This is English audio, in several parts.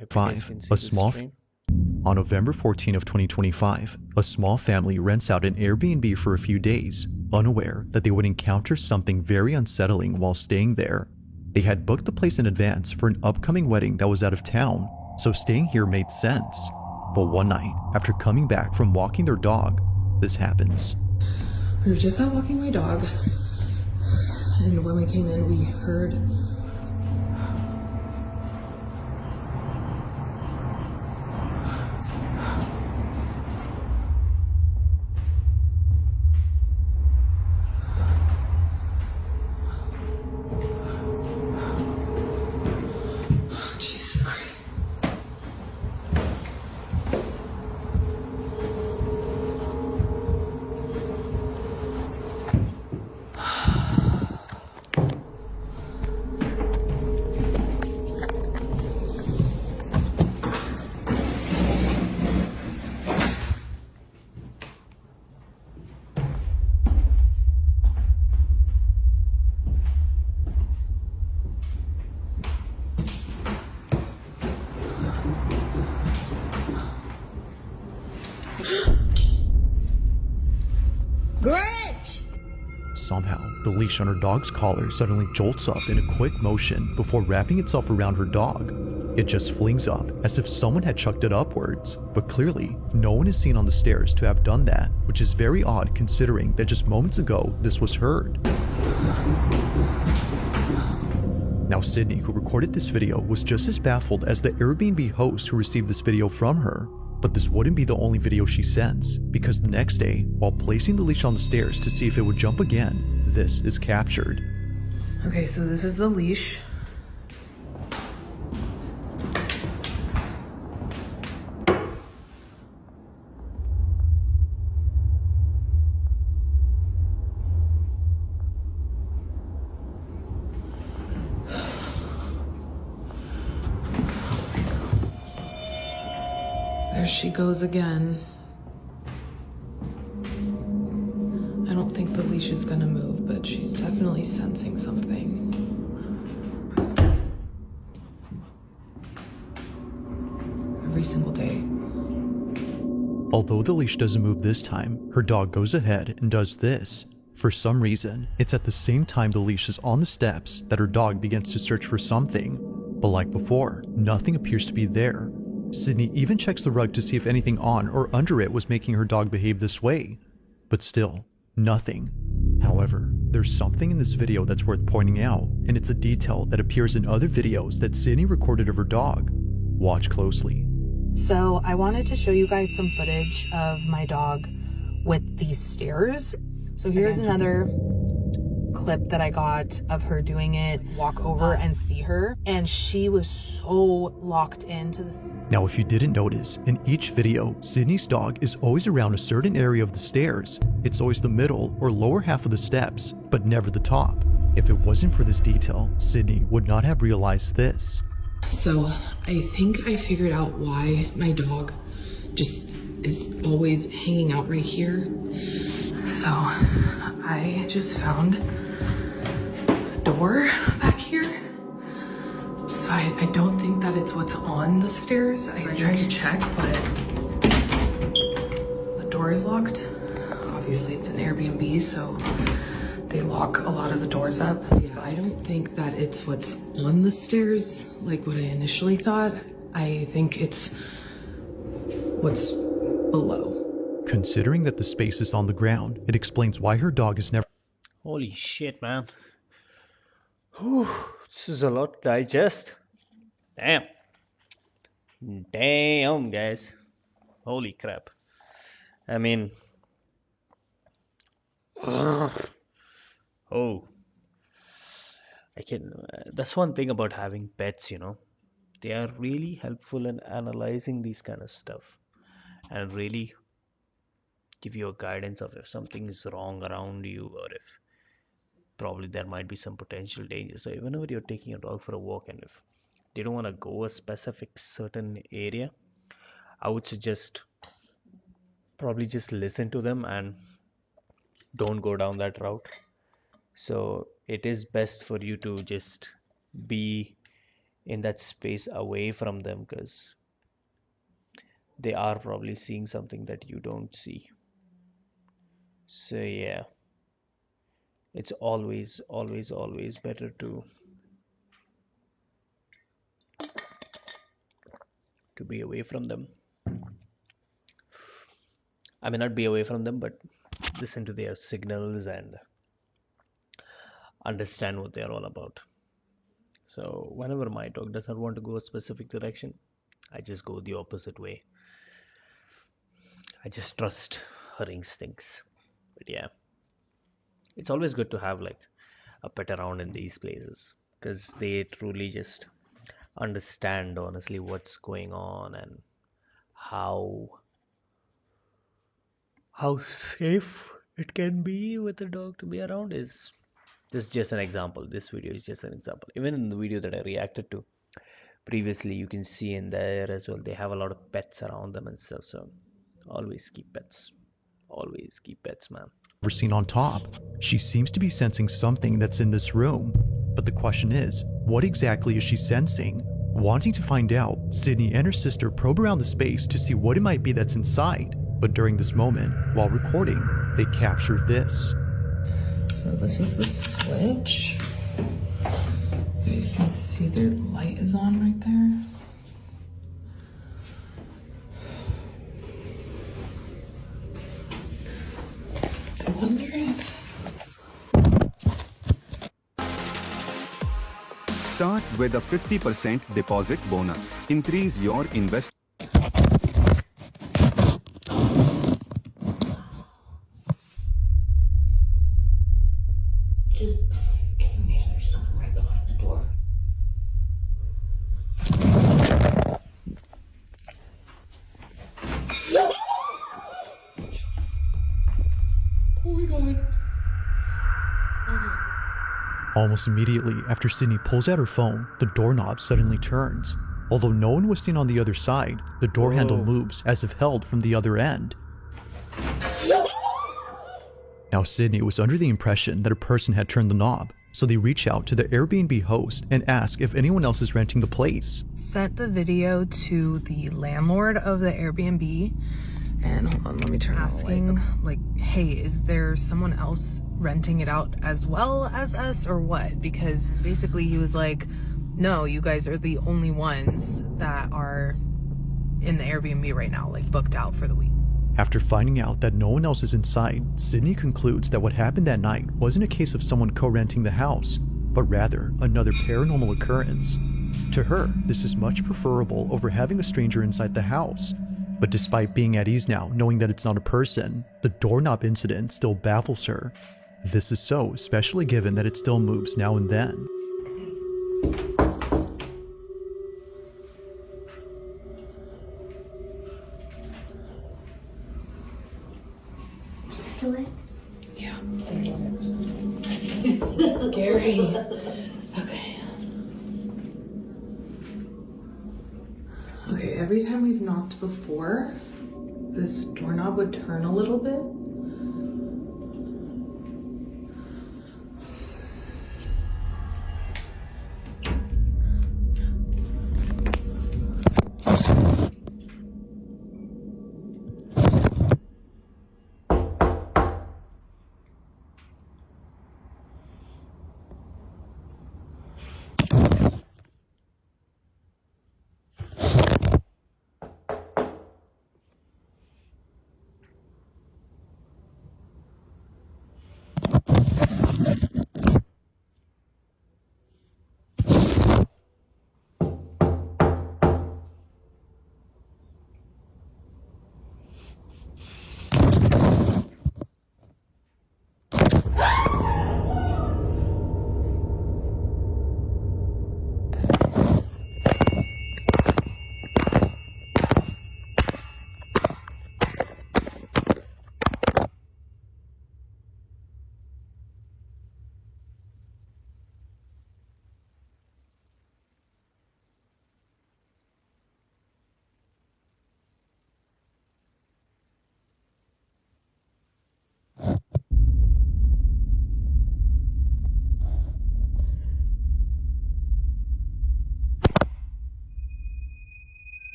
a small On November 14 of 2025, a small family rents out an Airbnb for a few days, unaware that they would encounter something very unsettling while staying there. They had booked the place in advance for an upcoming wedding that was out of town, so staying here made sense. But one night, after coming back from walking their dog, this happens. We were just out walking my dog, and when we came in, we heard Jesus Christ. Somehow, the leash on her dog's collar suddenly jolts up in a quick motion before wrapping itself around her dog. It just flings up as if someone had chucked it upwards, but clearly, no one is seen on the stairs to have done that, which is very odd considering that just moments ago this was heard. Now Sydney, who recorded this video, was just as baffled as the Airbnb host who received this video from her. But this wouldn't be the only video she sends, because the next day, while placing the leash on the stairs to see if it would jump again, this is captured. Okay, so this is the leash. There she goes again. I don't think the leash is gonna move, but she's definitely sensing something. Every single day. Although the leash doesn't move this time, her dog goes ahead and does this. For some reason, it's at the same time the leash is on the steps that her dog begins to search for something. But like before, nothing appears to be there. Sydney even checks the rug to see if anything on or under it was making her dog behave this way. But still, nothing. However, there's something in this video that's worth pointing out, and it's a detail that appears in other videos that Sydney recorded of her dog. Watch closely. So I wanted to show you guys some footage of my dog with these stairs. So here's another clip that I got of her doing it, walk over and see her, and she was so locked into this. Now if you didn't notice, in each video, Sydney's dog is always around a certain area of the stairs. It's always the middle or lower half of the steps, but never the top. If it wasn't for this detail, Sydney would not have realized this. So I think I figured out why my dog just is always hanging out right here. So I just found a door back here. So I don't think that it's what's on the stairs. I tried to check, but the door is locked. Obviously it's an Airbnb, so they lock a lot of the doors up. Yeah, I don't think that it's what's on the stairs like what I initially thought. I think it's what's below. Considering that the space is on the ground, it explains why her dog is never... Holy shit, man. Whew, this is a lot to digest. Damn. Damn, guys. Holy crap. I mean... Oh. I can... that's one thing about having pets, you know. They are really helpful in analyzing these kind of stuff. And really give you a guidance of if something is wrong around you, or if probably there might be some potential danger. So whenever you're taking your dog for a walk, and if they don't want to go a specific certain area, I would suggest probably just listen to them and don't go down that route. So it is best for you to just be in that space away from them, because they are probably seeing something that you don't see. So yeah, it's always, always, always better to be away from them. I may not be away from them, but listen to their signals and understand what they are all about. So whenever my dog does not want to go a specific direction, I just go the opposite way. I just trust her instincts. But yeah, it's always good to have like a pet around in these places, because they truly just understand honestly what's going on, and how how safe it can be with a dog to be around. Is this is just an example. This video is just an example. Even in the video that I reacted to previously, you can see in there as well, they have a lot of pets around them and stuff. So always keep pets. Always keep pets, man. Ever seen on top. She seems to be sensing something that's in this room. But the question is, what exactly is she sensing? Wanting to find out, Sydney and her sister probe around the space to see what it might be that's inside. But during this moment, while recording, they capture this. So this is the switch. You guys can see their light is on right there. I wonder if... Start with a 50% deposit bonus. Increase your investment. Just can you imagine there's something right behind the door? Oh my god. Okay. Almost immediately after Sydney pulls out her phone, the doorknob suddenly turns. Although no one was seen on the other side, the door handle moves as if held from the other end. Now Sydney was under the impression that a person had turned the knob, so they reach out to the Airbnb host and ask if anyone else is renting the place. Sent the video to the landlord of the Airbnb, and hold on, let me turn asking, like, hey, is there someone else renting it out as well as us or what? Because basically he was like, no, you guys are the only ones that are in the Airbnb right now, like booked out for the week. After finding out that no one else is inside, Sydney concludes that what happened that night wasn't a case of someone co-renting the house, but rather another paranormal occurrence. To her, this is much preferable over having a stranger inside the house. But despite being at ease now, knowing that it's not a person, the doorknob incident still baffles her. This is so, especially given that it still moves now and then. Yeah. It's scary. Okay. Okay, every time we've knocked before, this doorknob would turn a little bit.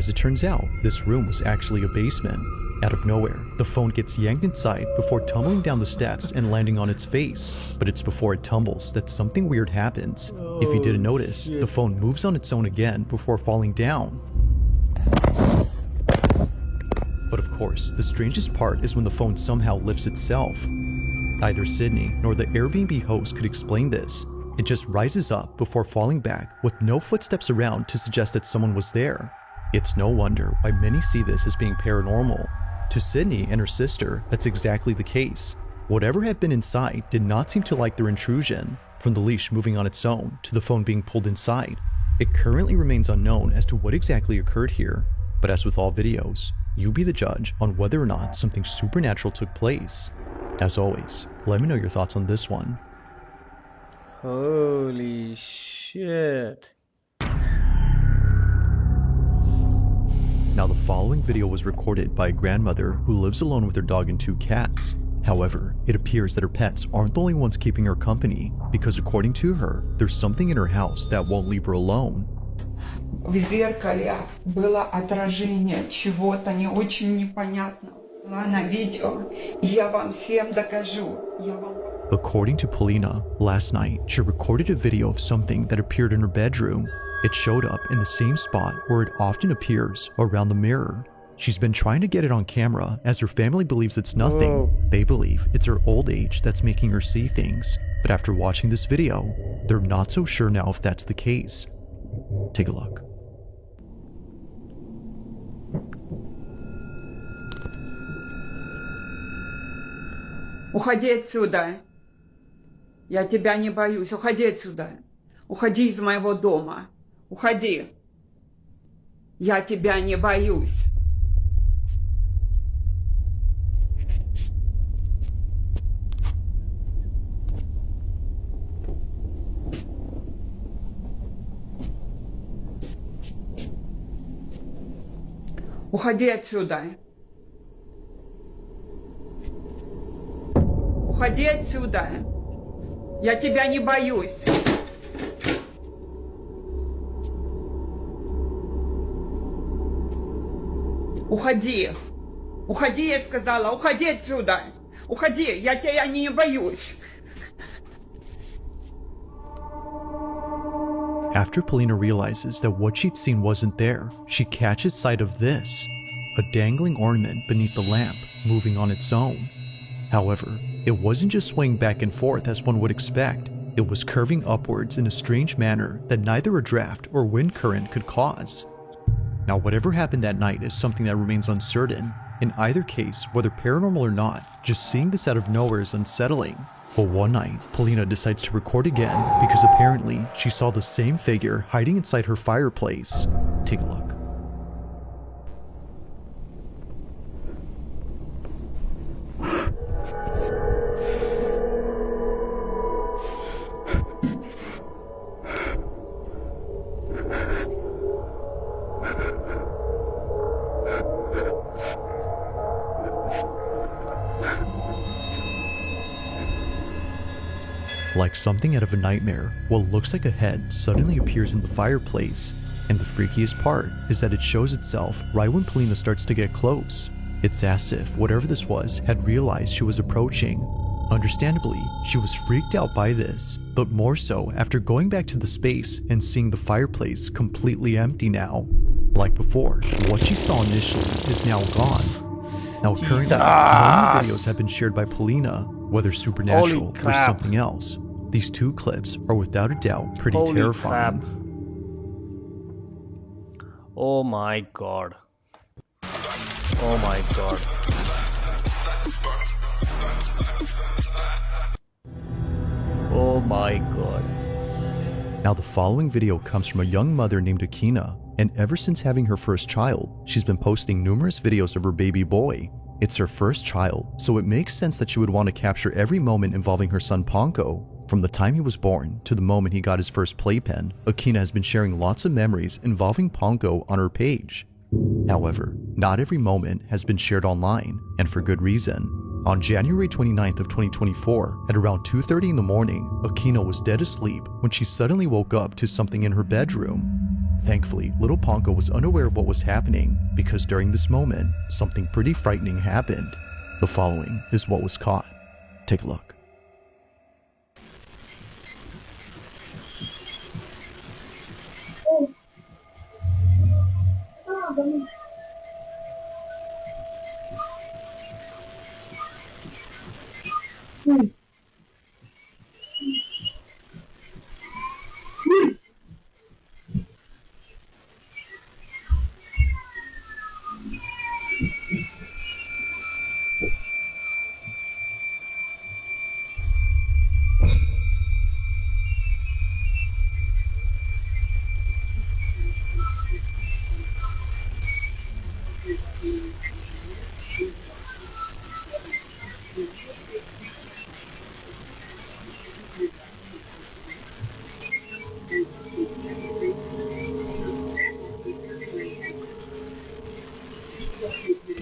As it turns out, this room was actually a basement. Out of nowhere, the phone gets yanked inside before tumbling down the steps and landing on its face. But it's before it tumbles that something weird happens. If you didn't notice, the phone moves on its own again before falling down. But of course, the strangest part is when the phone somehow lifts itself. Neither Sydney nor the Airbnb host could explain this. It just rises up before falling back with no footsteps around to suggest that someone was there. It's no wonder why many see this as being paranormal. To Sydney and her sister, that's exactly the case. Whatever had been inside did not seem to like their intrusion, from the leash moving on its own to the phone being pulled inside. It currently remains unknown as to what exactly occurred here, but as with all videos, you be the judge on whether or not something supernatural took place. As always, let me know your thoughts on this one. Holy shit. Now the following video was recorded by a grandmother who lives alone with her dog and 2 cats. However, it appears that her pets aren't the only ones keeping her company, because according to her, there's something in her house that won't leave her alone. В зеркале было отражение чего-то не очень непонятного. На видео, и я вам всем докажу. According to Polina, last night she recorded a video of something that appeared in her bedroom. It showed up in the same spot where it often appears, around the mirror. She's been trying to get it on camera as her family believes it's nothing. Whoa. They believe it's her old age that's making her see things. But after watching this video, they're not so sure now if that's the case. Take a look. Уходи отсюда. Я тебя не боюсь. Уходи отсюда. Уходи из моего дома. Уходи. Я тебя не боюсь. Уходи отсюда. Уходи отсюда. Я тебя не боюсь. Уходи. Уходи, я сказала. Уходи отсюда. Уходи. Я тебя не боюсь. After Polina realizes that what she'd seen wasn't there, she catches sight of this, a dangling ornament beneath the lamp, moving on its own. However, it wasn't just swaying back and forth as one would expect. It was curving upwards in a strange manner that neither a draft or wind current could cause. Now, whatever happened that night is something that remains uncertain. In either case, whether paranormal or not, just seeing this out of nowhere is unsettling. But one night, Polina decides to record again because apparently she saw the same figure hiding inside her fireplace. Take a look. Like something out of a nightmare, what looks like a head suddenly appears in the fireplace. And the freakiest part is that it shows itself right when Polina starts to get close. It's as if whatever this was had realized she was approaching. Understandably, she was freaked out by this, but more so after going back to the space and seeing the fireplace completely empty now. Like before, what she saw initially is now gone. Now currently, many videos have been shared by Polina, whether supernatural or something else. These 2 clips are without a doubt pretty terrifying. Crap. Oh my god. Oh my god. Oh my god. Now the following video comes from a young mother named Akina, and ever since having her first child, she's been posting numerous videos of her baby boy. It's her first child, so it makes sense that she would want to capture every moment involving her son Ponko. From the time he was born to the moment he got his first playpen, Akina has been sharing lots of memories involving Ponko on her page. However, not every moment has been shared online, and for good reason. On January 29th of 2024, at around 2:30 in the morning, Akina was dead asleep when she suddenly woke up to something in her bedroom. Thankfully, little Ponko was unaware of what was happening because during this moment, something pretty frightening happened. The following is what was caught. Take a look.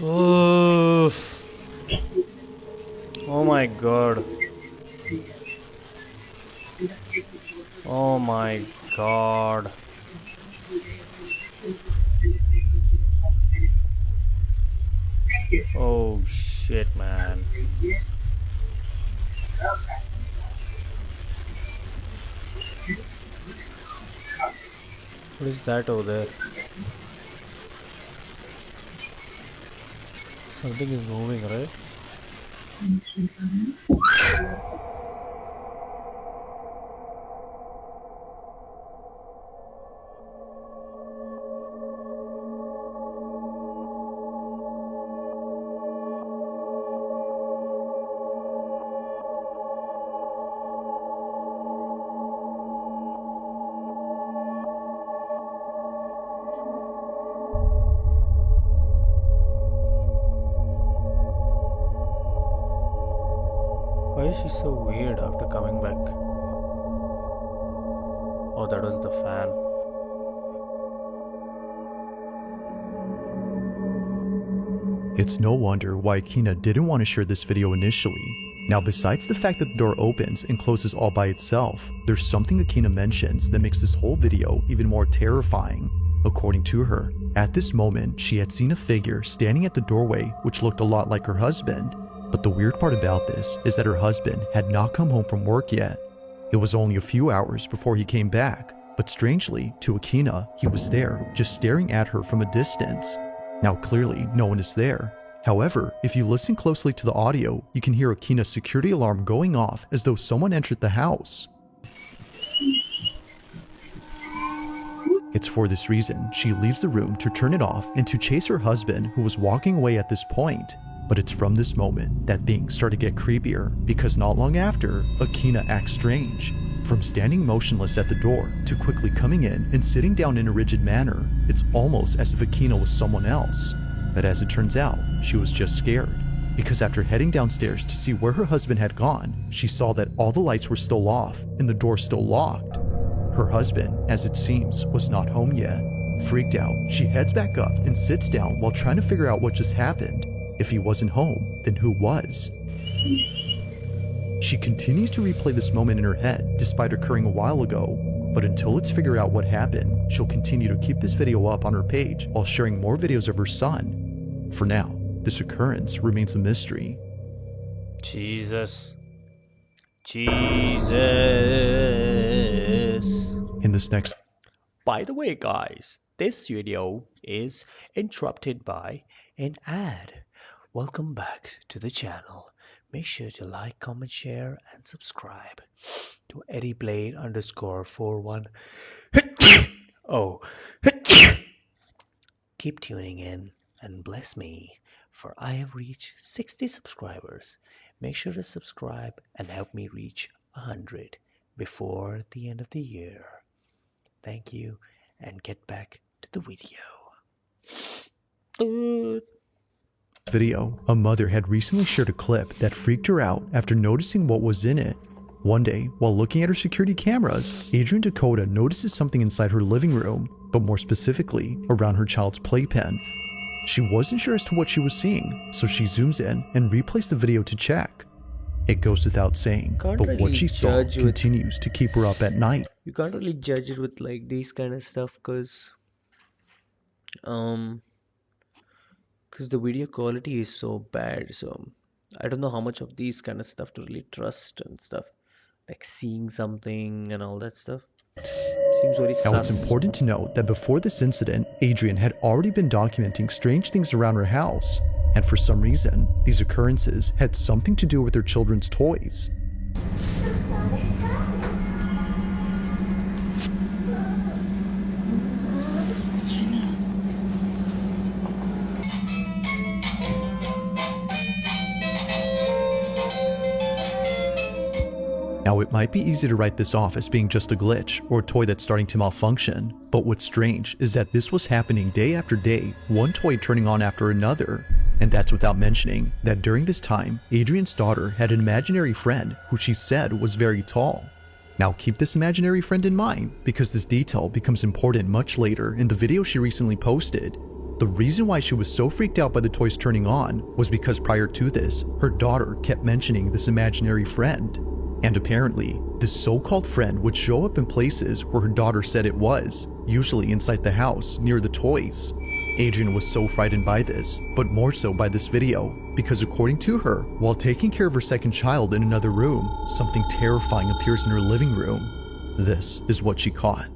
Oof. Oh my god. Oh my god. Oh shit, man. What is that over there? Something is moving, right? Why is she so weird after coming back? Oh, that was the fan. It's no wonder why Akina didn't want to share this video initially. Now, besides the fact that the door opens and closes all by itself, there's something Akina mentions that makes this whole video even more terrifying. According to her, at this moment, she had seen a figure standing at the doorway which looked a lot like her husband. But the weird part about this is that her husband had not come home from work yet. It was only a few hours before he came back, but strangely, to Akina, he was there, just staring at her from a distance. Now clearly, no one is there. However, if you listen closely to the audio, you can hear Akina's security alarm going off as though someone entered the house. It's for this reason she leaves the room to turn it off and to chase her husband, who was walking away at this point. But it's from this moment that things start to get creepier, because not long after, Akina acts strange. From standing motionless at the door to quickly coming in and sitting down in a rigid manner, it's almost as if Akina was someone else. But as it turns out, she was just scared, because after heading downstairs to see where her husband had gone, she saw that all the lights were still off and the door still locked. Her husband, as it seems, was not home yet. Freaked out, she heads back up and sits down while trying to figure out what just happened. If he wasn't home, then who was? She continues to replay this moment in her head despite occurring a while ago, but until it's figured out what happened, she'll continue to keep this video up on her page while sharing more videos of her son. For now, this occurrence remains a mystery. Jesus. In this next By the way, guys, this video is interrupted by an ad. Welcome back to the channel. Make sure to like, comment, share, and subscribe to EddieBlade_41. Oh, keep tuning in and bless me, for I have reached 60 subscribers. Make sure to subscribe and help me reach 100 before the end of the year. Thank you, and get back to the video. video, a mother had recently shared a clip that freaked her out after noticing what was in it. One day, while looking at her security cameras, Adrian Dakota notices something inside her living room, but more specifically, around her child's playpen. She wasn't sure as to what she was seeing, so she zooms in and replays the video to check. It goes without saying, but what she saw continues to keep her up at night. you can't really judge it with like these kind of stuff, um because the video quality is so bad. So I don't know how much of these kind of stuff to really trust and stuff, like seeing something and all that stuff. Seems very Now, it's sus. important to note that before this incident, Adrian had already been documenting strange things around her house, and for some reason, these occurrences had something to do with her children's toys. Now, it might be easy to write this off as being just a glitch or a toy that's starting to malfunction, but what's strange is that this was happening day after day, one toy turning on after another. And that's without mentioning that during this time, Adrian's daughter had an imaginary friend who she said was very tall. Now, keep this imaginary friend in mind because this detail becomes important much later in the video she recently posted. The reason why she was so freaked out by the toys turning on was because prior to this, her daughter kept mentioning this imaginary friend. And apparently, this so-called friend would show up in places where her daughter said it was, usually inside the house, near the toys. Adrian was so frightened by this, but more so by this video, because according to her, while taking care of her second child in another room, something terrifying appears in her living room. This is what she caught.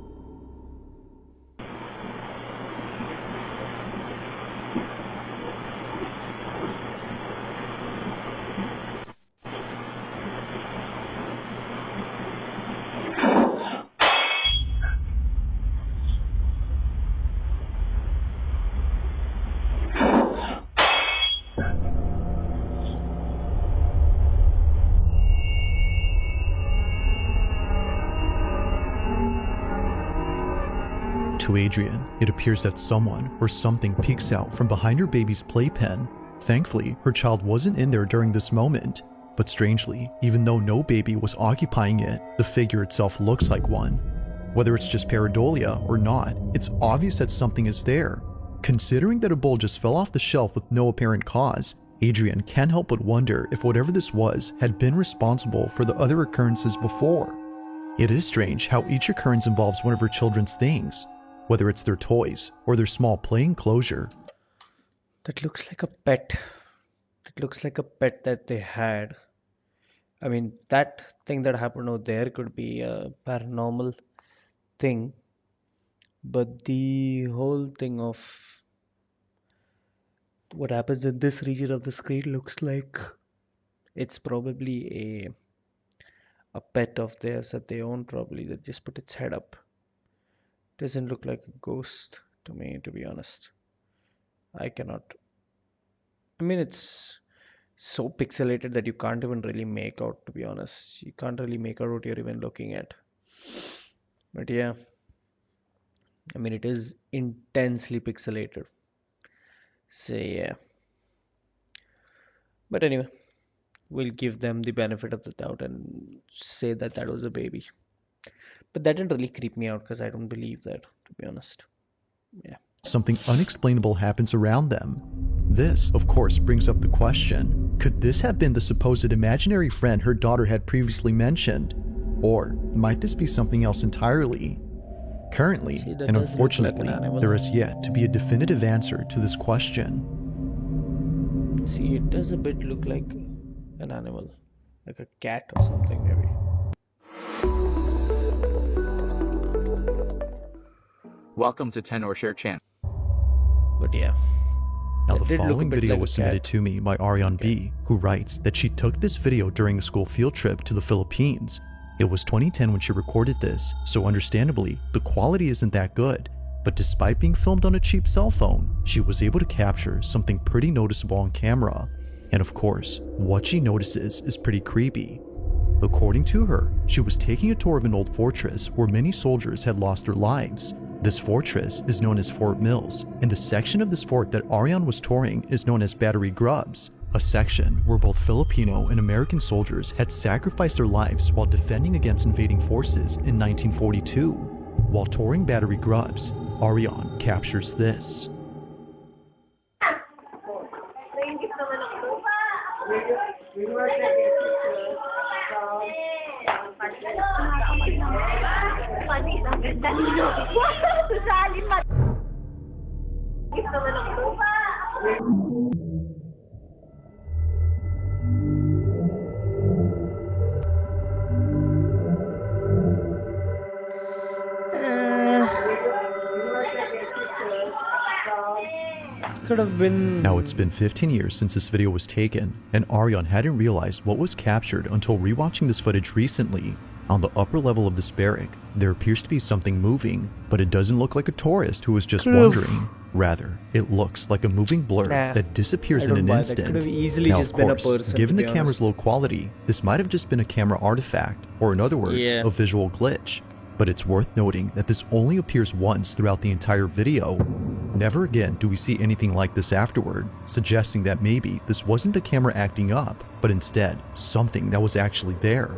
To Adrian, it appears that someone or something peeks out from behind her baby's playpen. Thankfully, her child wasn't in there during this moment, but strangely, even though no baby was occupying it, the figure itself looks like one. Whether it's just pareidolia or not, it's obvious that something is there. Considering that a bowl just fell off the shelf with no apparent cause, Adrian can't help but wonder if whatever this was had been responsible for the other occurrences before. It is strange how each occurrence involves one of her children's things, whether it's their toys or their small play enclosure. That looks like a pet. It looks like a pet that they had. I mean, that thing that happened out there could be a paranormal thing, but the whole thing of what happens in this region of the screen looks like it's probably a pet of theirs that they own, probably, that just put its head up. Doesn't look like a ghost to me, to be honest. I cannot. I mean, it's so pixelated that you can't even really make out, to be honest. You can't really make out what you're even looking at. But yeah, I mean, it is intensely pixelated. So yeah. But anyway, we'll give them the benefit of the doubt and say that that was a baby. But that didn't really creep me out because I don't believe that, to be honest. Yeah. Something unexplainable happens around them. This, of course, brings up the question, could this have been the supposed imaginary friend her daughter had previously mentioned? Or might this be something else entirely? Currently, See, that and does look unfortunately, like an animal. there is yet to be a definitive answer to this question. See, it does a bit look like an animal, like a cat or something, maybe. Welcome to 10 or Share Channel. But yeah. Now, It the did look a following bit video like a was submitted cat. to me by Ariane B, who writes that she took this video during a school field trip to the Philippines. It was 2010 when she recorded this, so understandably, the quality isn't that good. But despite being filmed on a cheap cell phone, she was able to capture something pretty noticeable on camera. And of course, what she notices is pretty creepy. According to her, she was taking a tour of an old fortress where many soldiers had lost their lives. This fortress is known as Fort Mills, and the section of this fort that Ariane was touring is known as Battery Grubs, a section where both Filipino and American soldiers had sacrificed their lives while defending against invading forces in 1942. While touring Battery Grubs, Ariane captures this. Manila. Ganda nyo. Susali pa. Gusto mo ng lupa. Could have been. Now it's been 15 years since this video was taken, and Ariane hadn't realized what was captured until rewatching this footage recently. On the upper level of this barrack, there appears to be something moving, but it doesn't look like a tourist who was just wandering. Rather, it looks like a moving blur that disappears in an instant. Now, of course, given the camera's low quality, this might have just been a camera artifact, or in other words, a visual glitch. But it's worth noting that this only appears once throughout the entire video. Never again do we see anything like this afterward, suggesting that maybe this wasn't the camera acting up, but instead something that was actually there.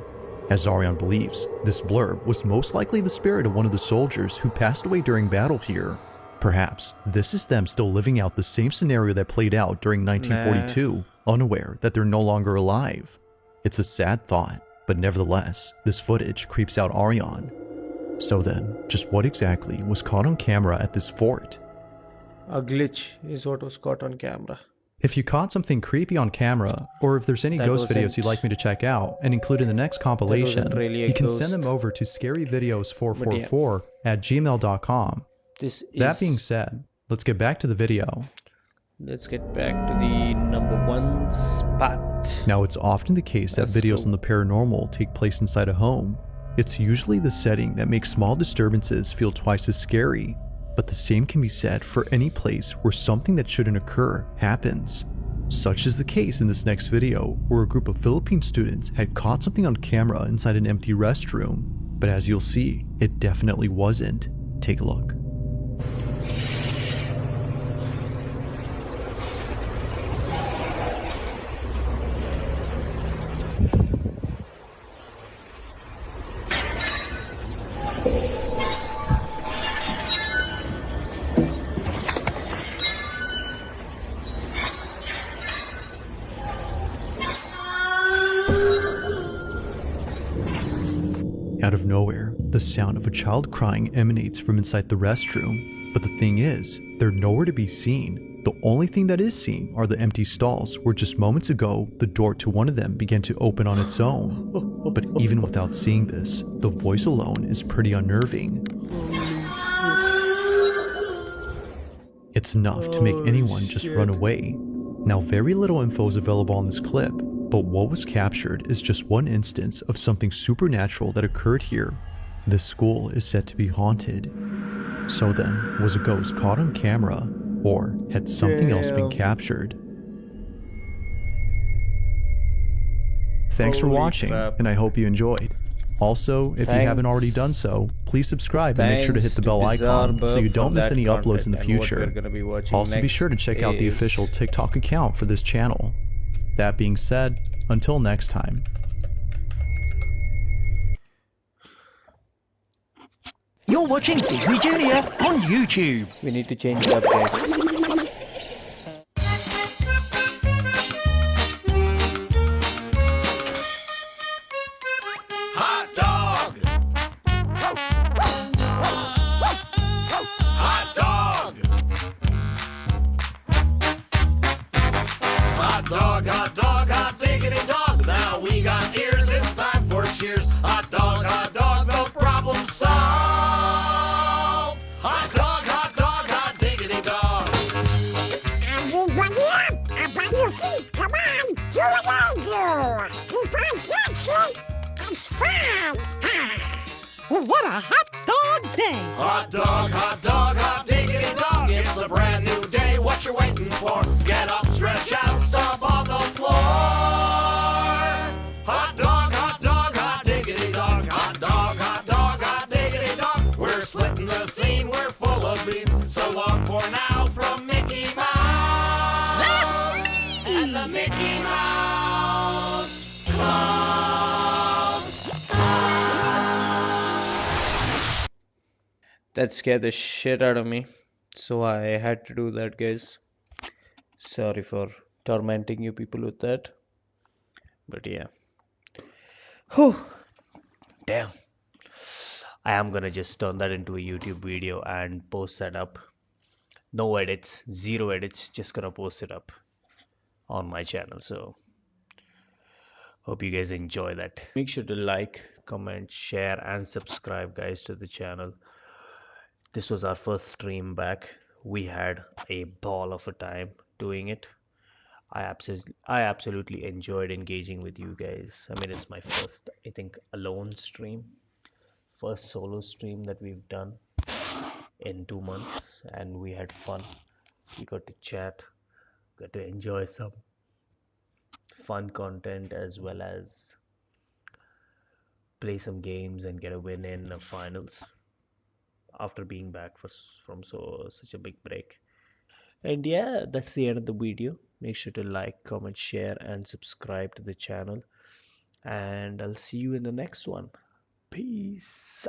As Ariane believes, this blurb was most likely the spirit of one of the soldiers who passed away during battle here. Perhaps this is them still living out the same scenario that played out during 1942, unaware that they're no longer alive. It's a sad thought, but nevertheless, this footage creeps out Ariane. So then, just what exactly was caught on camera at this fort? A glitch is what was caught on camera. If you caught something creepy on camera, or if there's any ghost videos you'd like me to check out and include in the next compilation, you can send them over to scaryvideos444@gmail.com. That being said, let's get back to the video. Let's get back to the #1 spot. Now, it's often the case that videos on the paranormal take place inside a home. It's usually the setting that makes small disturbances feel twice as scary, but the same can be said for any place where something that shouldn't occur happens. Such is the case in this next video, where a group of Philippine students had caught something on camera inside an empty restroom, but as you'll see, it definitely wasn't. Take a look. Out of nowhere, the sound of a child crying emanates from inside the restroom. But the thing is, they're nowhere to be seen. The only thing that is seen are the empty stalls where just moments ago, the door to one of them began to open on its own. But even without seeing this, the voice alone is pretty unnerving. It's enough to make anyone just run away. Now, very little info is available on this clip, but what was captured is just one instance of something supernatural that occurred here. This school is said to be haunted. So then, was a ghost caught on camera, or had something else been captured? Thanks for watching, and I hope you enjoyed. Also, if you haven't already done so, please subscribe and make sure to hit the bell icon so you don't miss any uploads in the future. Also, be sure to check out the official TikTok account for this channel. That being said, until next time. You're watching Disney Junior on YouTube. We need to change it up, guys. Hot dog! Hot dog! Hot dog, hot dog, hot diggity dog. Now we got ears, it's time for cheers. Hot dog, no problem solved. Hot dog, hot diggity dog. Everybody up! Up on your feet! Come on! Do what I do! Keep on dancing! It's fun! What a hot dog day! Hot dog, hot diggity dog. It's a brand new day. What you waiting for? Get up, stretch out, stomp on the floor. Hot dog, hot diggity dog. Hot dog, hot diggity dog. We're splitting the scene. We're full of beans. So long for now from Mickey Mouse and the Mickey Mouse Club. That scared the shit out of me, so I had to do that, guys. Sorry for tormenting you people with that, but yeah. Whew. Damn, I am gonna just turn that into a YouTube video and post that up. No edits, zero edits, just gonna post it up on my channel. So hope you guys enjoy that. Make sure to like, comment, share, and subscribe, guys, to the channel. This was our first stream back. We had a ball of a time doing it. I absolutely enjoyed engaging with you guys. I mean, it's my first, I think, alone stream, first solo stream that we've done in 2 months, and we had fun. We got to chat, got to enjoy some fun content, as well as play some games and get a win in the finals after being back from such a big break. And yeah, that's the end of the video. Make sure to like, comment, share, and subscribe to the channel, and I'll see you in the next one. Peace.